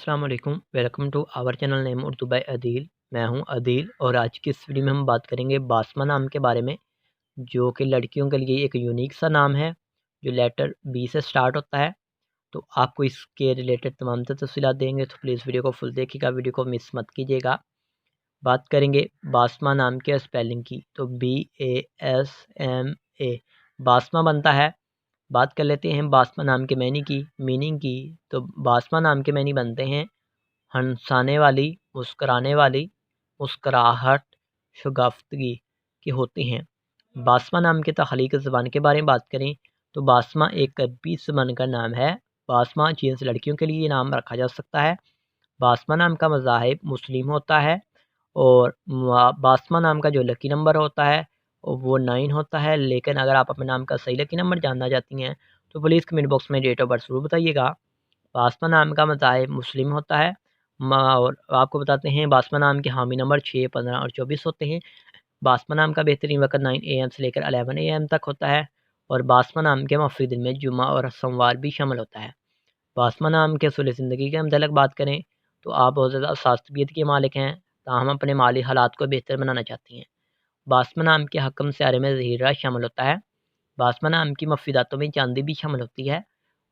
अस्सलाम वालेकुम, welcome to our channel name Urdu by Adeel. मैं हूं अदील और आज की इस वीडियो में हम बात करेंगे बासमा नाम के बारे में, जो कि लड़कियों के लिए एक यूनिक सा नाम है जो लेटर बी से स्टार्ट होता है। तो आपको इसके रिलेटेड तमाम तफसीलात देंगे, तो प्लीज़ वीडियो को फुल देखिएगा, वीडियो को मिस मत कीजिएगा। बात करेंगे बासमा नाम के स्पेलिंग की, तो BASMA बासमा बनता है। बात कर लेते हैं बासमा नाम के मीनिंग की, तो बासमा नाम के मैनी बनते हैं हंसाने वाली, मुस्कराने वाली, मुस्कराहट, शगाफ्तगी की होती हैं। बासमा नाम के तख्लीक़ी ज़बान के बारे में बात करें तो बासमा एक अरबी ज़बान का नाम है। बासमा जीन्स लड़कियों के लिए ये नाम रखा जा सकता है। बासमा नाम का मज़ाहिब मुस्लिम होता है और बासमा नाम का जो लकी नंबर होता है वो 9 होता है। लेकिन अगर आप अपने नाम का सही लकी नंबर जानना चाहती हैं तो प्लीज़ कमेंट बॉक्स में डेट ऑफ बर्थ ज़रूर बताइएगा। बासमा नाम का मज़ाहिब मुस्लिम होता है। और आपको बताते हैं बासमा नाम के हामी नंबर 6, 15 और 24 होते हैं। बासमा नाम का बेहतरीन वक़्त 9 AM से लेकर 11 AM तक होता है और बासमा नाम के मफ़ी दिन में जुमा और सोमवार भी शामिल होता है। बासमा नाम के असूल ज़िंदगी के मतलब बात करें तो आप बहुत ज़्यादा साज़ तबीयत के मालिक हैं, ताहम अपने माली हालात को बेहतर बनाना चाहती हैं। बासमा नाम के हकम सियारे में हीरा शामिल होता है। बासमा नाम की मफ़ीदातों में चांदी भी शामिल होती है।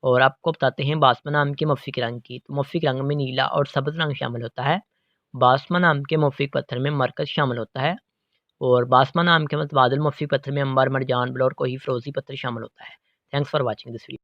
और आपको बताते हैं बासमा नाम के मफ़िक रंग की, तो मफ़िक रंग में नीला और सब्ज़ रंग शामिल होता है। बासमा नाम के मफ़िक पत्थर में मरकज़ शामिल होता है और बासमा नाम के मुतबादिल मफ़िक पत्थर में अंबर, मरजान, ब्लोर, कोही, फ़िरोज़ी पत्थर शामिल होता है। Thanks for watching this video.